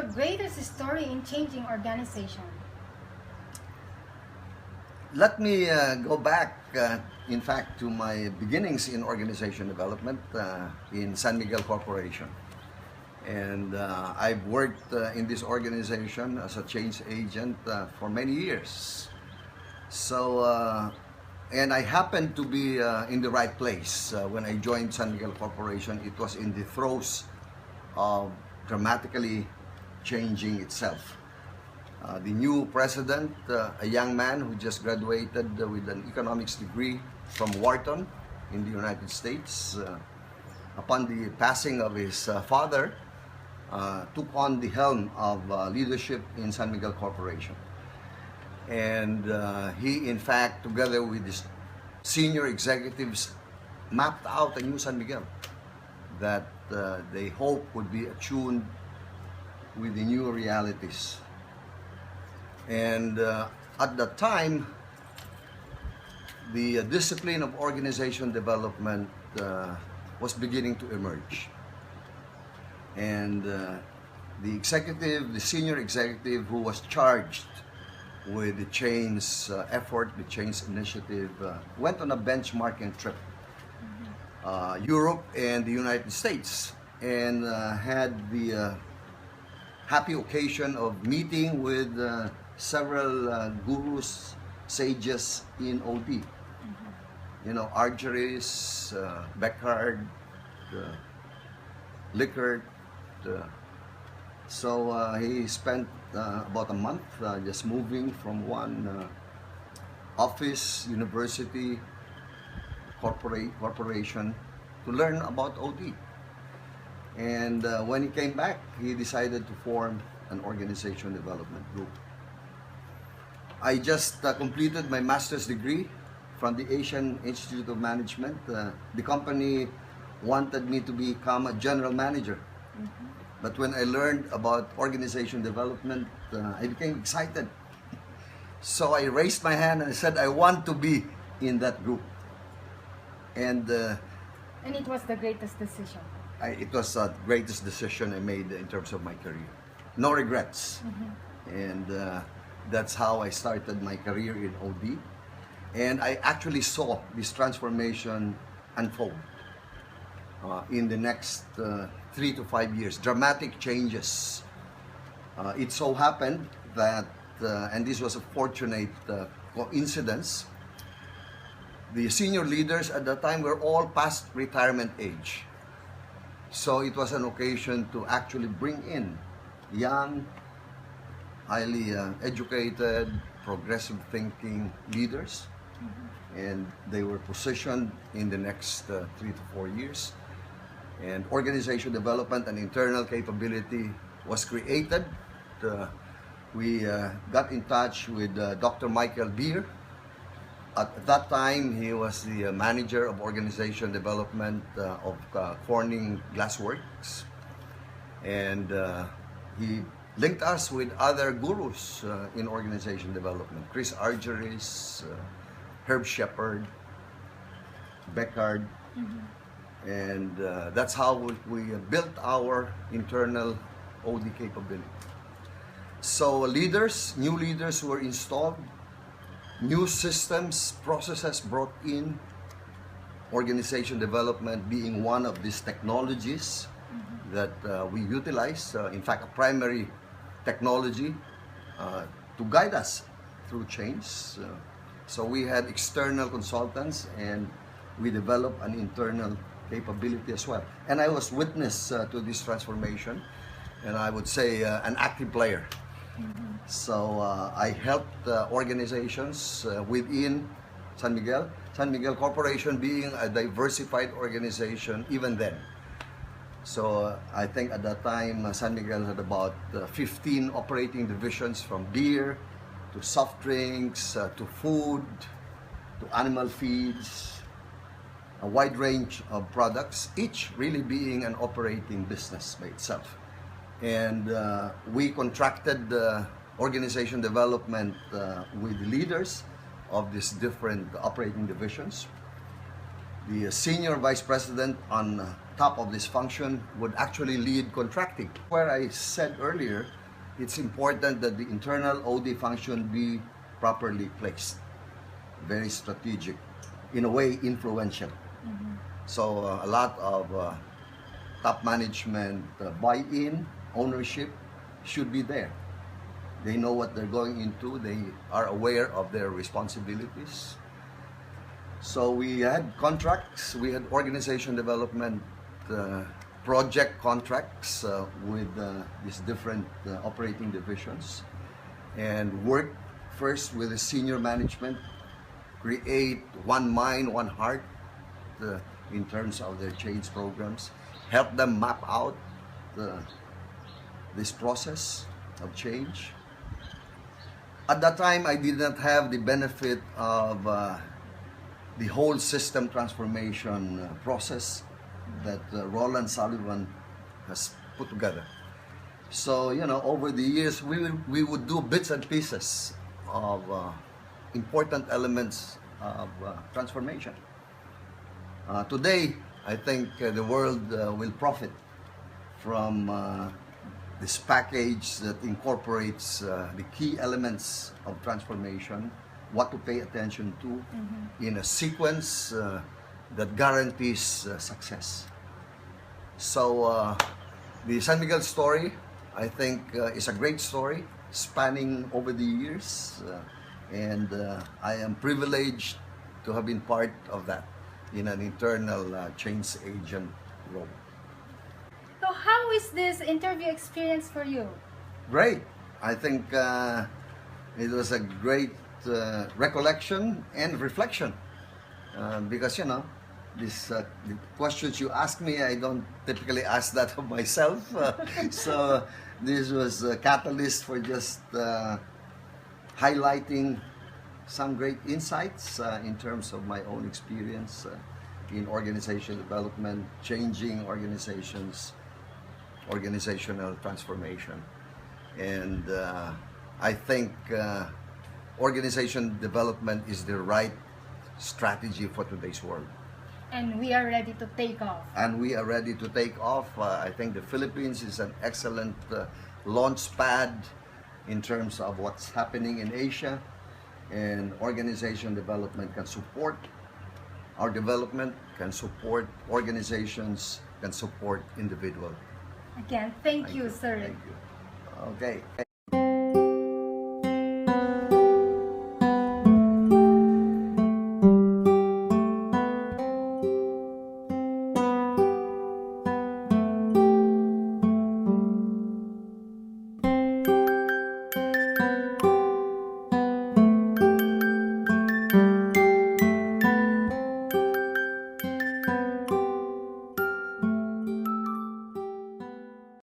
your greatest story in changing organization? Let me go back, in fact, to my beginnings in organization development in San Miguel Corporation. And I've worked in this organization as a change agent for many years. So, and I happened to be in the right place when I joined San Miguel Corporation. It was in the throes of dramatically changing itself. The new president, a young man who just graduated with an economics degree from Wharton in the United States, upon the passing of his father, took on the helm of leadership in San Miguel Corporation. And he, in fact, together with his senior executives, mapped out a new San Miguel that they hope would be attuned with the new realities. And at that time, the discipline of organization development was beginning to emerge. And the senior executive who was charged with the change effort, the change initiative, went on a benchmarking trip, Europe and the United States, and had the happy occasion of meeting with several gurus, sages in OD. You know, Argyris, Beckard, Lickert. So he spent about a month just moving from one office, university, corporation to learn about OD. And when he came back, he decided to form an organization development group. I just completed my master's degree from the Asian Institute of Management. The company wanted me to become a general manager. But when I learned about organization development, I became excited. So I raised my hand and I said, I want to be in that group. And it was the greatest decision. It was the greatest decision I made in terms of my career. No regrets. And that's how I started my career in OD. And I actually saw this transformation unfold in the next 3 to 5 years. Dramatic changes. It so happened that, and this was a fortunate coincidence, the senior leaders at that time were all past retirement age. So it was an occasion to actually bring in young, highly educated, progressive thinking leaders. And they were positioned in the next 3 to 4 years. And organization development and internal capability was created. We got in touch with Dr. Michael Beer. At that time, he was the manager of organization development of Corning Glassworks. And he linked us with other gurus in organization development. Chris Argyris, Herb Shepard, Beckard. And that's how we built our internal OD capability. So leaders, new leaders were installed, new systems, processes brought in, organization development being one of these technologies that we utilize, in fact, a primary technology to guide us through change. So we had external consultants and we developed an internal capability as well. And I was witness to this transformation, and I would say an active player. So I helped organizations within San Miguel Corporation being a diversified organization even then. So I think at that time San Miguel had about 15 operating divisions, from beer to soft drinks to food to animal feeds, a wide range of products, each really being an operating business by itself. And we contracted organization development with the leaders of these different operating divisions. The senior vice president on top of this function would actually lead contracting. Where I said earlier, it's important that the internal OD function be properly placed, very strategic, in a way influential. So a lot of top management buy-in, ownership should be there. They know what they're going into. They are aware of their responsibilities. So we had contracts, we had organization development, project contracts with these different operating divisions, and work first with the senior management, create one mind, one heart in terms of their change programs, help them map out this process of change. At that time, I did not have the benefit of the whole system transformation process that Balasi-Sullivan has put together. So, you know, over the years, we would do bits and pieces of important elements of transformation. Today, I think the world will profit from this package that incorporates the key elements of transformation, what to pay attention to in a sequence that guarantees success. So the San Miguel story, I think, is a great story spanning over the years, and I am privileged to have been part of that in an internal change agent role. So how is this interview experience for you? Great. I think it was a great recollection and reflection because, you know, this the questions you ask me, I don't typically ask that of myself. So this was a catalyst for just highlighting some great insights in terms of my own experience in organizational development, changing organizations, organizational transformation. And I think organization development is the right strategy for today's world. And we are ready to take off. And we are ready to take off. I think the Philippines is an excellent launch pad in terms of what's happening in Asia, and organization development can support our development, can support organizations, can support individuals. Again, thank you, sir. Thank you. Okay.